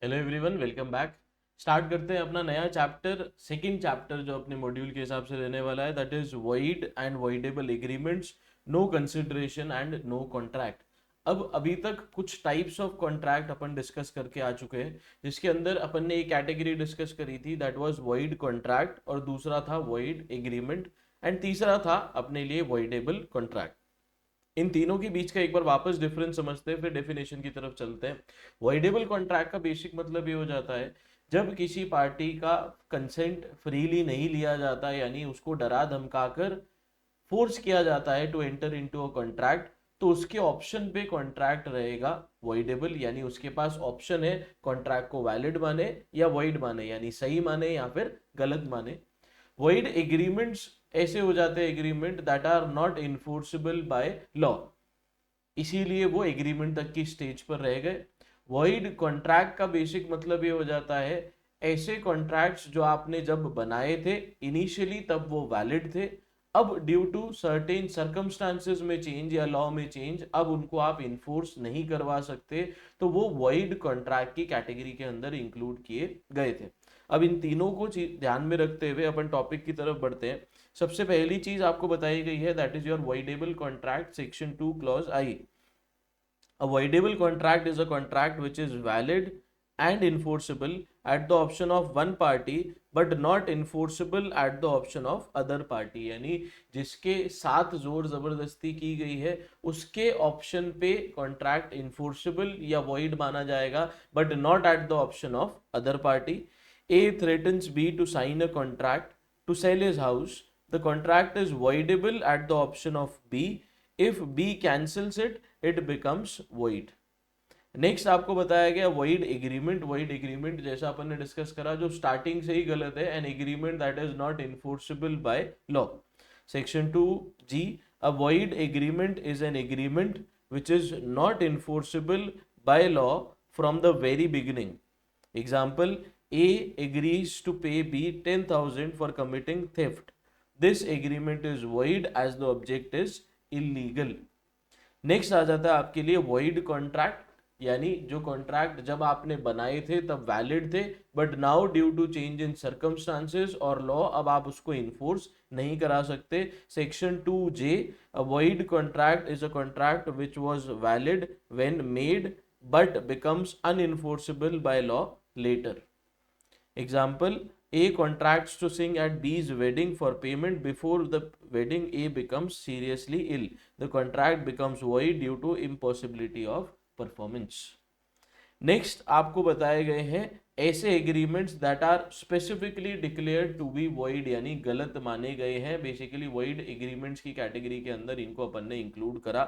Hello everyone, welcome back. Start करते हैं अपना नया चैप्टर, सेकंड चैप्टर जो अपने मॉड्यूल के हिसाब से रहने वाला है, that is void and voidable agreements, no consideration and no contract. अब अभी तक कुछ टाइप्स ऑफ कॉन्ट्रैक्ट अपन डिस्कस करके आ चुके हैं, जिसके अंदर अपन ने एक कैटेगरी डिस्कस करी थी, दैट वाज वॉइड कॉन्ट्रैक्ट, और दूसरा था वॉइड एग्रीमेंट, एंड तीसरा था अपने लिए वॉइडेबल कॉन्ट्रैक्ट। इन तीनों के बीच का एक बार वापस डिफरेंस समझते हैं, फिर डेफिनेशन की तरफ चलते हैं। वॉइडेबल कॉन्ट्रैक्ट का बेसिक मतलब ये हो जाता है, जब किसी पार्टी का कंसेंट फ्रीली नहीं लिया जाता, यानी उसको डरा धमका कर फोर्स किया जाता है to enter into a contract, तो उसके ऑप्शन पे कॉन्ट्रैक्ट रहेगा वॉइडेबल, यानी उसके पास ऑप्शन है कॉन्ट्रैक्ट को वैलिड माने या वॉइड माने, यानी सही माने या फिर गलत माने। वॉइड एग्रीमेंट्स ऐसे हो जाते हैं agreement that are not enforceable by law, इसीलिए वो एग्रीमेंट तक की स्टेज पर रह गए। वॉइड कॉन्ट्रैक्ट का बेसिक मतलब ये हो जाता है, ऐसे कॉन्ट्रैक्ट्स जो आपने जब बनाए थे इनिशियली तब वो वैलिड थे, अब ड्यू टू सर्टेन सर्कमस्टांसेस में चेंज या लॉ में चेंज अब उनको आप इन्फोर्स नहीं करवा सकते, तो वो वॉइड कॉन्ट्रैक्ट की कैटेगरी के अंदर इंक्लूड किए गए थे। अब इन तीनों को ध्यान में रखते हुए अपन टॉपिक की तरफ बढ़ते हैं। सबसे पहली चीज आपको बताई गई है, that is your voidable contract, section 2 clause I. A voidable contract is a contract which is valid and enforceable at the option of one party but not enforceable at the option of other party, यानी जिसके साथ जोर जबरदस्ती की गई है उसके option पे कॉन्ट्रैक्ट इन्फोर्सेबल या void माना जाएगा, but not at the option of other party. A threatens B to sign a contract to sell his house. The contract is voidable at the option of B. If B cancels it, it becomes void. Next आपको बताया गया void agreement. Void agreement जैसा अपन ने discuss करा, जो starting से ही गलत है, an agreement that is not enforceable by law. Section 2 G, a void agreement is an agreement which is not enforceable by law from the very beginning. Example, A agrees to pay B 10,000 for committing theft. This agreement is void as the object is illegal. Next आ जाता है आपके लिए void contract, यानी जो contract जब आपने बनाए थे तब वैलिड थे, but now due to change in circumstances और लॉ अब आप उसको इन्फोर्स नहीं करा सकते। Section 2 J, a void contract is a contract which was valid when made but becomes unenforceable by law later. Example, A contracts to sing at B's wedding for payment. Before the wedding, A becomes seriously ill. The contract becomes void due to impossibility of performance. Next आपको बताए गए हैं ऐसे agreements that are specifically declared to be void, यानी गलत माने गए हैं। बेसिकली वॉइड एग्रीमेंट्स की कैटेगरी के अंदर इनको अपन ने इंक्लूड करा।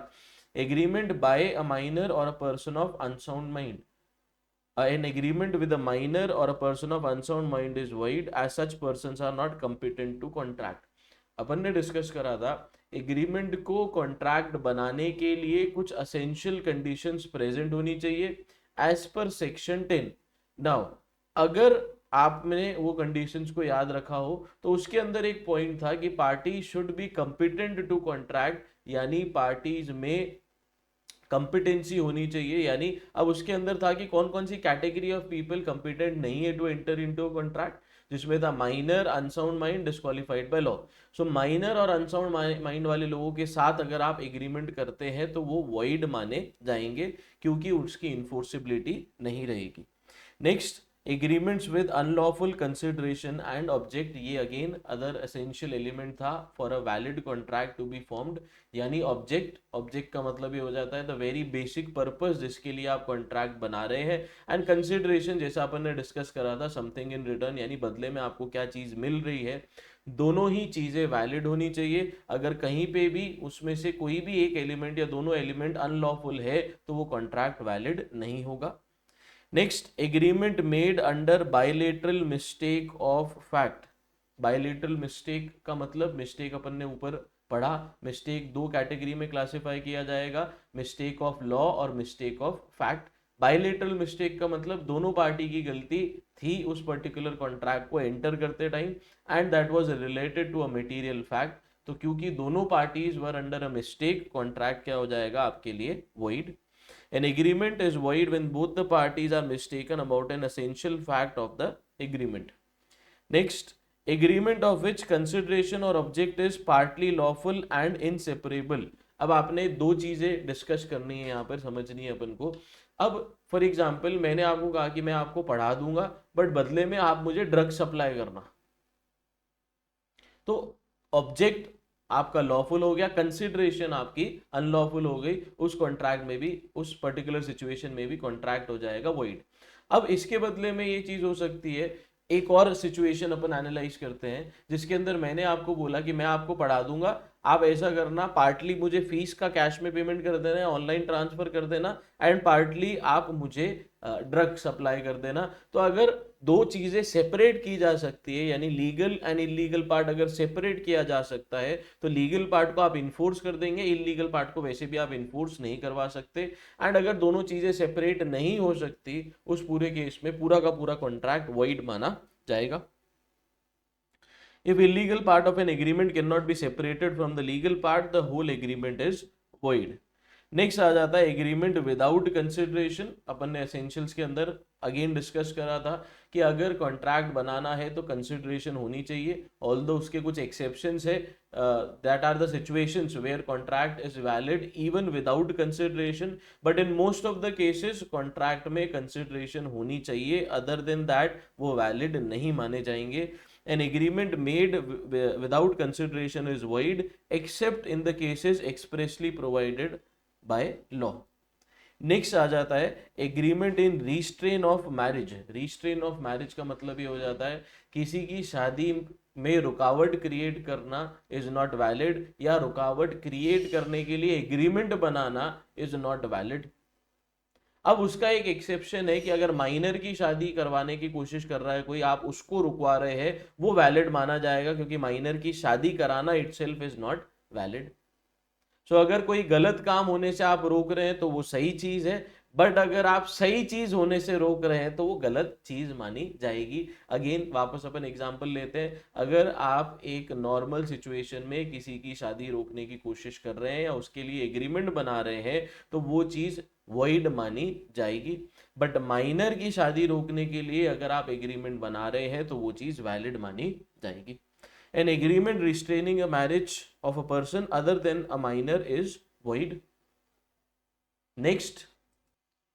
एग्रीमेंट बाय अ माइनर और a person of unsound mind, an agreement with a minor or a person of unsound mind is void as such persons are not competent to contract. अपन ने discuss करा था agreement को contract बनाने के लिए कुछ essential conditions present होनी चाहिए एज पर सेक्शन 10। नाउ अगर आपने वो कंडीशंस को याद रखा हो तो उसके अंदर एक पॉइंट था कि party should be competent to contract, यानी पार्टीज में कंपिटेंसी होनी चाहिए। यानी अब उसके अंदर था कि कौन कौन सी कैटेगरी ऑफ पीपल कंपिटेंट नहीं है टू एंटर इनटू कॉन्ट्रैक्ट, जिसमें था minor, unsound mind, disqualified by law. So minor और अनसाउंड माइंड वाले लोगों के साथ अगर आप एग्रीमेंट करते हैं तो वो वॉइड माने जाएंगे, क्योंकि उसकी इन्फोर्सिबिलिटी नहीं रहेगी। Next, agreements with unlawful consideration and object, ये अगेन अदर एसेंशियल एलिमेंट था for a valid contract to be formed, यानी ऑब्जेक्ट। ऑब्जेक्ट का मतलब ये हो जाता है द वेरी बेसिक पर्पस जिसके लिए आप कॉन्ट्रैक्ट बना रहे हैं, एंड कंसिडरेशन जैसा अपन ने डिस्कस करा था, समथिंग इन रिटर्न, यानी बदले में आपको क्या चीज मिल रही है। दोनों ही चीजें वैलिड होनी चाहिए। अगर कहीं पे भी उसमें से कोई भी एक एलिमेंट या दोनों एलिमेंट अनलॉफुल है तो वो कॉन्ट्रैक्ट वैलिड नहीं होगा। Next, agreement made under bilateral mistake of fact. Bilateral mistake का मतलब, मिस्टेक अपन ने ऊपर पढ़ा, मिस्टेक दो कैटेगरी में क्लासिफाई किया जाएगा, मिस्टेक ऑफ लॉ और mistake of fact. Bilateral mistake का मतलब दोनों पार्टी की गलती थी उस पर्टिकुलर कॉन्ट्रैक्ट को एंटर करते time, and that was related to a material fact. तो क्योंकि दोनों parties were under a mistake, contract क्या हो जाएगा आपके लिए void. An agreement is void when both the parties are mistaken about an essential fact of the agreement. Next, agreement of which consideration or object is partly lawful and inseparable. अब आपने दो चीजें discuss करनी है, यहाँ पर समझनी है अपन को. अब फॉर एग्जाम्पल मैंने आपको कहा कि मैं आपको पढ़ा दूंगा बट बदले में आप मुझे ड्रग सप्लाई करना, तो ऑब्जेक्ट आपका लॉफुल हो गया, कंसिडरेशन आपकी अनलॉफुल हो गई. उस कॉन्ट्रैक्ट में भी, उस पर्टिकुलर सिचुएशन में भी कॉन्ट्रैक्ट हो जाएगा वॉइड. अब इसके बदले में ये चीज हो सकती है, एक और सिचुएशन अपन एनालाइज करते हैं जिसके अंदर मैंने आपको बोला कि मैं आपको पढ़ा दूंगा, आप ऐसा करना, पार्टली मुझे फीस का कैश में पेमेंट कर देना, ऑनलाइन ट्रांसफर कर देना, एंड पार्टली आप मुझे ड्रग सप्लाई कर देना. तो अगर दो चीजें सेपरेट की जा सकती है, यानी लीगल एंड इलीगल पार्ट अगर सेपरेट किया जा सकता है, तो लीगल पार्ट को आप इन्फोर्स कर देंगे, इलीगल पार्ट को वैसे भी आप इन्फोर्स नहीं करवा सकते. एंड अगर दोनों चीजें सेपरेट नहीं हो सकती, उस पूरे केस में पूरा का पूरा कॉन्ट्रैक्ट वॉइड माना जाएगा. If illegal part of an agreement cannot be separated from the legal part, the whole agreement is void. Next आ जाता है एग्रीमेंट विदाउट कंसिडरेशन. अपन ने एसेंशियल्स के अंदर अगेन डिस्कस करा था कि अगर कॉन्ट्रैक्ट बनाना है तो कंसिडरेशन होनी चाहिए, ऑल्दो उसके कुछ एक्सेप्शंस है. That are the situations where contract is valid even without consideration, but in most of the cases contract में कंसिडरेशन होनी चाहिए, अदर देन दैट वो वैलिड नहीं माने जाएंगे. An agreement made without consideration is void except in the cases expressly provided by law. Next आ जाता है agreement in restraint of marriage. Restraint of marriage का मतलब ये हो जाता है किसी की शादी में रुकावट क्रिएट करना इज नॉट वैलिड, या रुकावट क्रिएट करने के लिए agreement banana is not valid. अब उसका एक एक्सेप्शन है कि अगर माइनर की शादी करवाने की कोशिश कर रहा है कोई, आप उसको रुकवा रहे हैं, वो वैलिड माना जाएगा, क्योंकि माइनर की शादी कराना इटसेल्फ इज नॉट वैलिड. सो अगर कोई गलत काम होने से आप रोक रहे हैं तो वो सही चीज है, बट अगर आप सही चीज होने से रोक रहे हैं तो वो गलत चीज मानी जाएगी. अगेन वापस अपन एग्जांपल लेते हैं. अगर आप एक नॉर्मल सिचुएशन में किसी की शादी रोकने की कोशिश कर रहे हैं या उसके लिए एग्रीमेंट बना रहे हैं तो वो चीज वॉइड मानी जाएगी, बट माइनर की शादी रोकने के लिए अगर आप एग्रीमेंट बना रहे हैं तो वो चीज वैलिड मानी जाएगी. An agreement restraining a marriage of a person other than a minor is void. Next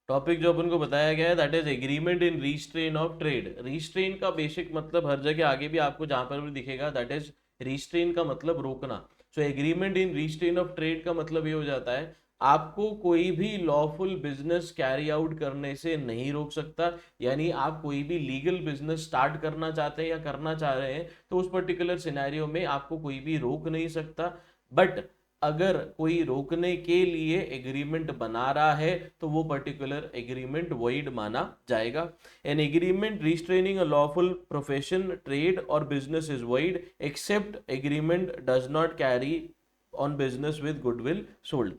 topic जो अपन को बताया गया है that is agreement in restraint of trade. Restrain का बेसिक मतलब हर जगह आगे भी आपको जहां पर भी दिखेगा, दैट इज रिस्ट्रेन का मतलब रोकना. So agreement in restraint of trade का मतलब ये हो जाता है आपको कोई भी लॉफुल बिजनेस कैरी आउट करने से नहीं रोक सकता. यानी आप कोई भी लीगल बिजनेस स्टार्ट करना चाहते हैं या करना चाह रहे हैं तो उस पर्टिकुलर सिनेरियो में आपको कोई भी रोक नहीं सकता. बट अगर कोई रोकने के लिए एग्रीमेंट बना रहा है तो वो पर्टिकुलर एग्रीमेंट वॉइड माना जाएगा. An agreement restraining a lawful profession, trade और business is void except agreement does not carry on business with goodwill sold.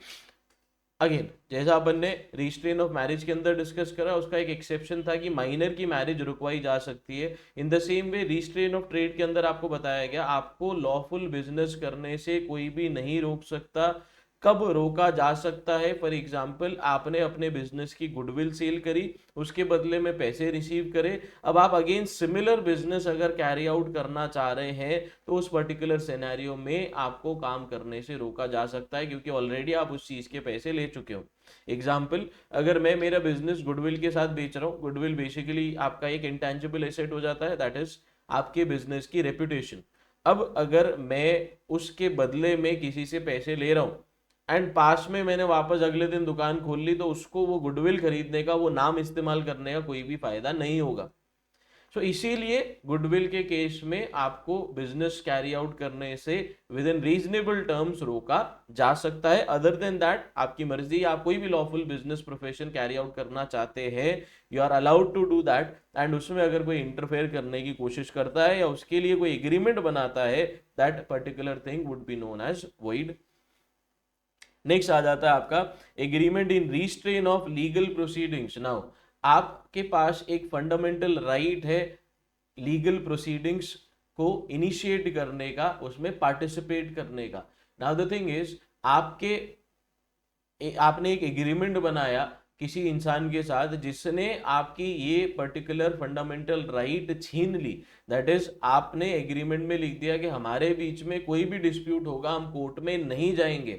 Again जैसा अपन ने रिस्ट्रेन ऑफ मैरिज के अंदर डिस्कस करा, उसका एक एक्सेप्शन था कि माइनर की मैरिज रुकवाई जा सकती है. In the same way restrain of trade के अंदर आपको बताया गया आपको लॉफुल बिजनेस करने से कोई भी नहीं रोक सकता. कब रोका जा सकता है? फॉर एग्जाम्पल आपने अपने बिजनेस की गुडविल सेल करी, उसके बदले में पैसे रिसीव करे, अब आप अगेन सिमिलर बिजनेस अगर कैरी आउट करना चाह रहे हैं तो उस पर्टिकुलर सिनेरियो में आपको काम करने से रोका जा सकता है, क्योंकि ऑलरेडी आप उस चीज के पैसे ले चुके हो. एग्जाम्पल, अगर मैं मेरा बिजनेस गुडविल के साथ बेच रहा हूँ, गुडविल बेसिकली आपका एक इंटेंजिबल एसेट हो जाता है, दैट इज आपके बिजनेस की रेपुटेशन. अब अगर मैं उसके बदले में किसी से पैसे ले रहा हूँ एंड पास में मैंने वापस अगले दिन दुकान खोल ली, तो उसको वो गुडविल खरीदने का, वो नाम इस्तेमाल करने का कोई भी फायदा नहीं होगा. सो इसीलिए गुडविल के केस में आपको बिजनेस कैरी आउट करने से विद इन रीजनेबल टर्म्स रोका जा सकता है. अदर देन दैट आपकी मर्जी, आप कोई भी lawful business profession carry out करना चाहते हैं, you are allowed to do that. And उसमें अगर कोई इंटरफेयर करने की कोशिश करता है या उसके लिए कोई एग्रीमेंट बनाता है, that particular thing would be known as void. Next आ जाता है आपका agreement in restraint of legal proceedings. Now आपके पास एक फंडामेंटल राइट है लीगल प्रोसीडिंग्स को इनिशिएट करने का, उसमें पार्टिसिपेट करने का. नाउ द थिंग इज आपने एक एग्रीमेंट बनाया किसी इंसान के साथ जिसने आपकी ये पर्टिकुलर फंडामेंटल राइट छीन ली, दैट इज आपने एग्रीमेंट में लिख दिया कि हमारे बीच में कोई भी डिस्प्यूट होगा हम कोर्ट में नहीं जाएंगे,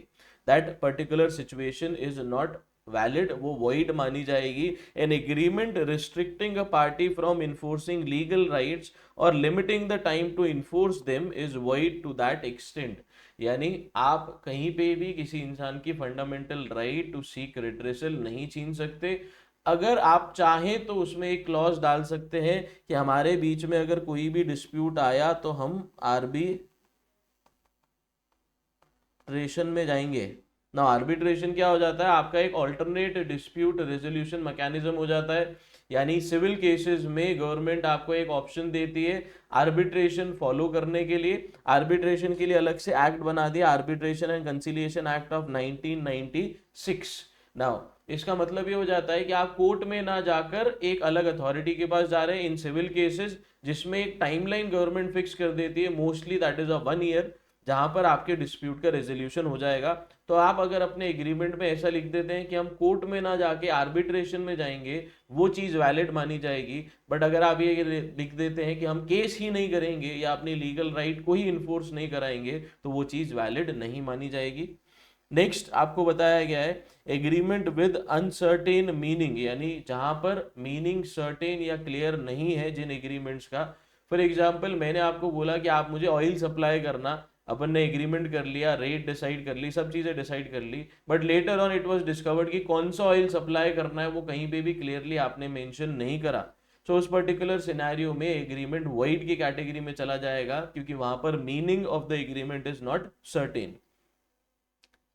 that particular situation is not valid, वो वॉइड मानी जाएगी। An agreement restricting a party from enforcing legal rights और limiting the time to enforce them is void to that extent. यानी आप कहीं पे भी किसी इंसान की fundamental right to seek redressal नहीं छीन सकते। अगर आप चाहें तो उसमें एक क्लॉज डाल सकते हैं कि हमारे बीच में अगर कोई भी डिस्प्यूट आया तो हम आर्बिट्रेशन में जाएंगे ना। आर्बिट्रेशन क्या हो जाता है, आपका एक ऑल्टरनेट डिस्प्यूट रेजोल्यूशन मैकेनिज्म हो जाता है। यानी सिविल केसेस में गवर्नमेंट आपको एक ऑप्शन देती है आर्बिट्रेशन फॉलो करने के लिए। आर्बिट्रेशन के लिए अलग से एक्ट बना दिया, arbitration and conciliation act of 1996। Now इसका मतलब ये हो जाता है कि आप कोर्ट में ना जाकर एक अलग अथॉरिटी के पास जा रहे हैं इन सिविल केसेस, जिसमें एक टाइमलाइन गवर्नमेंट फिक्स कर देती है, मोस्टली दैट इज 1 ईयर, जहां पर आपके डिस्प्यूट का रेजोल्यूशन हो जाएगा। तो आप अगर अपने एग्रीमेंट में ऐसा लिख देते हैं कि हम कोर्ट में ना जाके आर्बिट्रेशन में जाएंगे, वो चीज वैलिड मानी जाएगी। बट अगर आप ये लिख देते हैं कि हम केस ही नहीं करेंगे या अपनी लीगल राइट को ही इन्फोर्स नहीं कराएंगे, तो वो चीज वैलिड नहीं मानी जाएगी। नेक्स्ट आपको बताया गया है एग्रीमेंट विद अनसर्टेन मीनिंग, यानी जहां पर मीनिंग सर्टेन या क्लियर नहीं है जिन एग्रीमेंट्स का। फॉर एग्जाम्पल मैंने आपको बोला कि आप मुझे ऑयल सप्लाई करना, अपन ने एग्रीमेंट कर लिया, रेट डिसाइड कर ली, सब चीजें डिसाइड कर ली, but later on it was discovered कि कौन सा ऑयल सप्लाई करना है वो कहीं पे भी क्लियरली आपने मेंशन नहीं करा। सो उस पर्टिकुलर सिनेरियो में एग्रीमेंट वॉइड की कैटेगरी में चला जाएगा, क्योंकि वहां पर meaning of the agreement is not certain.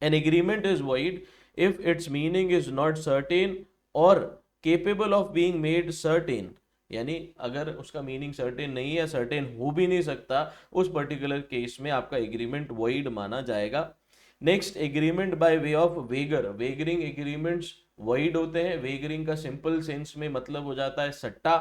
An agreement is void if its meaning is not certain or capable of being made certain, यानी अगर उसका मीनिंग सर्टेन नहीं है, सर्टेन हो भी नहीं सकता, उस पर्टिकुलर केस में आपका एग्रीमेंट वॉइड माना जाएगा। Next agreement by way of wager, wagering agreements void होते हैं। वेगरिंग का सिंपल सेंस में मतलब हो जाता है सट्टा,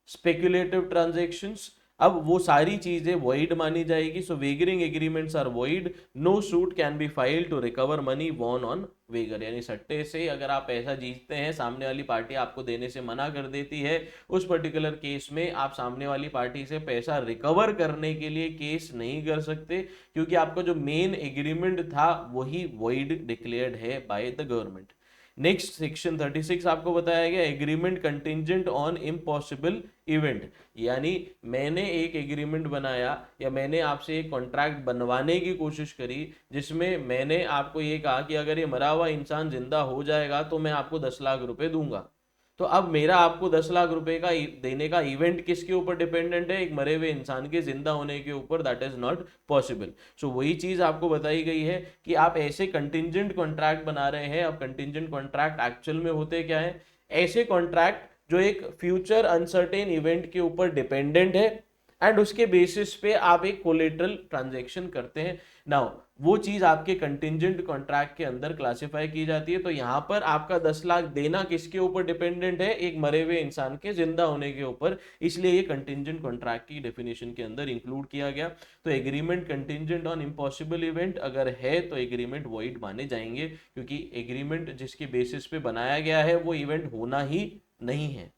स्पेक्युलेटिव ट्रांजैक्शंस। अब वो सारी चीजें वॉइड मानी जाएगी। So wagering agreements are void, no suit can be filed to recover money won on wager, यानी सट्टे से अगर आप पैसा जीतते हैं, सामने वाली पार्टी आपको देने से मना कर देती है, उस पर्टिकुलर केस में आप सामने वाली पार्टी से पैसा रिकवर करने के लिए केस नहीं कर सकते, क्योंकि आपका जो मेन एग्रीमेंट था वही वॉइड डिक्लेयर्ड है by the government. Next section 36 आपको बताया गया agreement contingent on impossible event, यानी मैंने एक एग्रीमेंट बनाया या मैंने आपसे एक कॉन्ट्रैक्ट बनवाने की कोशिश करी, जिसमें मैंने आपको ये कहा कि अगर ये मरा हुआ इंसान जिंदा हो जाएगा तो मैं आपको 10 लाख रुपए दूंगा। तो अब मेरा आपको 10 लाख रुपए का देने का इवेंट किसके ऊपर डिपेंडेंट है, एक मरे हुए इंसान के जिंदा होने के ऊपर, दैट इज नॉट पॉसिबल। सो वही चीज आपको बताई गई है कि आप ऐसे कंटिंजेंट कॉन्ट्रैक्ट बना रहे हैं। अब कंटिंजेंट कॉन्ट्रैक्ट एक्चुअल में होते क्या है, ऐसे कॉन्ट्रैक्ट जो एक फ्यूचर अनसर्टेन इवेंट के ऊपर डिपेंडेंट है एंड उसके बेसिस पे आप एक कोलेटरल ट्रांजैक्शन करते हैं। नाउ वो चीज आपके कंटिंजेंट कॉन्ट्रैक्ट के अंदर क्लासिफाई की जाती है। तो यहां पर आपका 10 लाख देना किसके ऊपर डिपेंडेंट है, एक मरे हुए इंसान के जिंदा होने के ऊपर, इसलिए ये कंटिंजेंट कॉन्ट्रैक्ट की डेफिनेशन के अंदर इंक्लूड किया गया। तो agreement contingent on impossible event अगर है तो एग्रीमेंट वॉइड माने जाएंगे, क्योंकि एग्रीमेंट जिसके बेसिस पे बनाया गया है वो इवेंट होना ही नहीं है।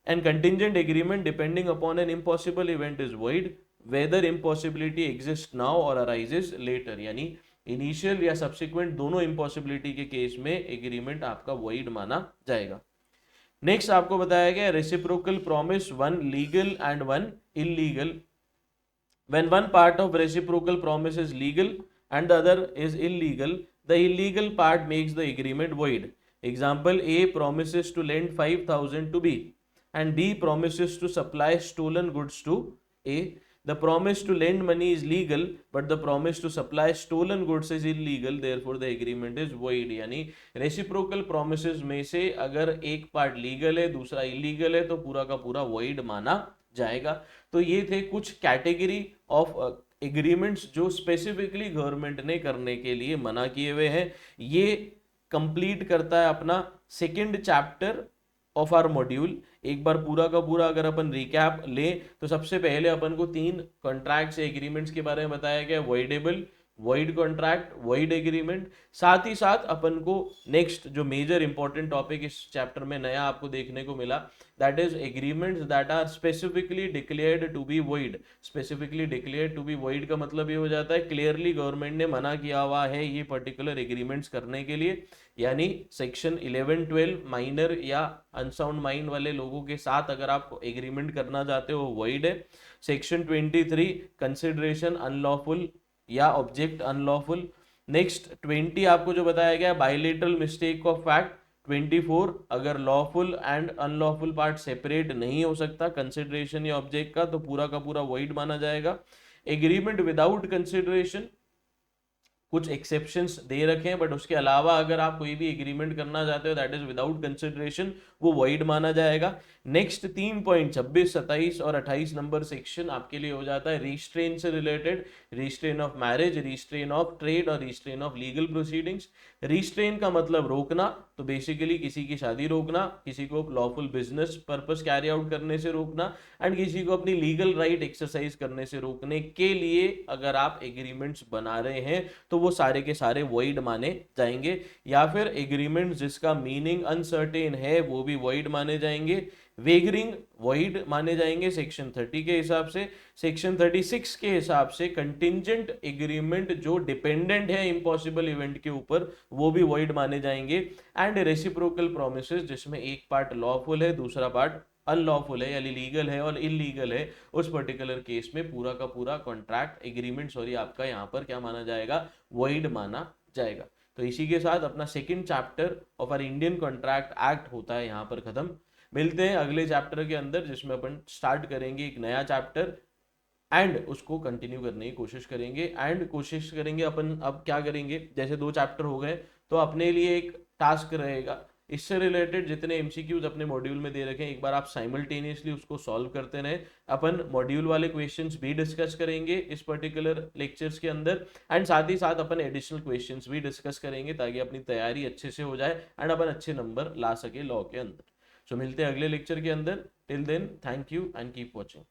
And contingent agreement depending upon an impossible event is void whether impossibility exists now or arises later, यानी इनिशियल या सब्सिक्वेंट दोनों इम्पॉसिबिलिटी के केस में एग्रीमेंट आपका void माना जाएगा। नेक्स्ट आपको बताया गया reciprocal promise, one legal and one illegal. When one part of reciprocal promise is legal and the other is illegal, the illegal part makes the agreement void. Example, A promises to lend 5,000 to B and B promises to supply stolen goods to A. The promise to lend money is legal but the promise to supply stolen goods is illegal, therefore the agreement is void। यानी reciprocal promises में से अगर एक part legal है दूसरा illegal है तो पूरा का पूरा void माना जाएगा। तो ये थे कुछ कैटेगरी ऑफ एग्रीमेंट्स जो स्पेसिफिकली गवर्नमेंट ने करने के लिए मना किए हुए हैं। ये कंप्लीट करता है अपना second chapter of our module. एक बार पूरा का पूरा अगर अपन रिकैप लें तो सबसे पहले अपन को 3 कॉन्ट्रैक्ट्स एग्रीमेंट्स के बारे में बताया गया, voidable, void contract, void agreement. साथ ही साथ अपन को नेक्स्ट जो मेजर इंपॉर्टेंट टॉपिक इस चैप्टर में नया आपको देखने को मिला, that is agreements that are specifically declared to be void. Specifically declared to be void का मतलब ये हो जाता है क्लियरली गवर्नमेंट ने मना किया हुआ है ये पर्टिकुलर एग्रीमेंट्स करने के लिए, यानी सेक्शन 11, 12 माइनर या अनसाउंड माइंड वाले लोगों के साथ अगर आप एग्रीमेंट करना चाहते हो वॉइड है। सेक्शन 23 कंसिडरेशन अनलॉफुल या ऑब्जेक्ट अनलॉफुल। नेक्स्ट 20 आपको जो बताया गया बायलेटरल मिस्टेक ऑफ फैक्ट। 24 अगर lawful and unlawful part separate नहीं हो सकता कंसिडरेशन या ऑब्जेक्ट का, तो पूरा का पूरा वॉइड माना जाएगा। एग्रीमेंट विदाउट कंसिडरेशन, कुछ एक्सेप्शंस दे रखे हैं बट उसके अलावा अगर आप कोई भी एग्रीमेंट करना चाहते हो दैट इज विदाउट कंसिडरेशन, वो वॉइड माना जाएगा। नेक्स्ट 3 पॉइंट 26, 27 और 28 नंबर सेक्शन आपके लिए हो जाता है रिस्ट्रेन से related, restraint of marriage, restraint of trade और restraint of legal proceedings. Restraint का मतलब रोकना, तो बेसिकली किसी की शादी रोकना, किसी को lawful business purpose carry out करने से रोकना एंड किसी को अपनी लीगल राइट एक्सरसाइज करने से रोकने के लिए अगर आप एग्रीमेंट्स बना रहे हैं तो वो सारे के सारे वॉइड माने जाएंगे। या फिर एग्रीमेंट जिसका मीनिंग अनसर्टेन है वो भी वॉइड माने जाएंगे। वेगरिंग वॉइड माने जाएंगे सेक्शन 30 के हिसाब से। सेक्शन 36 के हिसाब से कंटिंजेंट एग्रीमेंट जो डिपेंडेंट है इम्पॉसिबल इवेंट के ऊपर वो भी वॉइड माने जाएंगे। एंड रेसिप्रोकल प्रोमिसेस जिसमें एक पार्ट लॉफुल है दूसरा पार्ट अनलॉफुल है यानी लीगल है और इलीगल है, उस पर्टिकुलर केस में पूरा का पूरा कॉन्ट्रैक्ट एग्रीमेंट आपका यहाँ पर क्या माना जाएगा, वॉइड माना जाएगा। तो इसी के साथ अपना second chapter of our Indian contract act होता है यहाँ पर खत्म। मिलते हैं अगले चैप्टर के अंदर जिसमें अपन स्टार्ट करेंगे एक नया चैप्टर एंड उसको कंटिन्यू करने की कोशिश करेंगे। एंड कोशिश करेंगे अपन अब क्या करेंगे, जैसे 2 चैप्टर हो गए तो अपने लिए एक टास्क रहेगा, इससे रिलेटेड जितने एमसीक्यूज अपने मॉड्यूल में दे रखे हैं एक बार आप साइमल्टेनियसली उसको सॉल्व करते रहे। अपन मॉड्यूल वाले क्वेश्चंस भी डिस्कस करेंगे इस पर्टिकुलर लेक्चर्स के अंदर एंड साथ ही साथ अपन एडिशनल क्वेश्चंस भी डिस्कस करेंगे ताकि अपनी तैयारी अच्छे से हो जाए एंड अपन अच्छे नंबर ला सके लॉ के अंदर। सो मिलते हैं अगले लेक्चर के अंदर। Till then thank you and keep watching.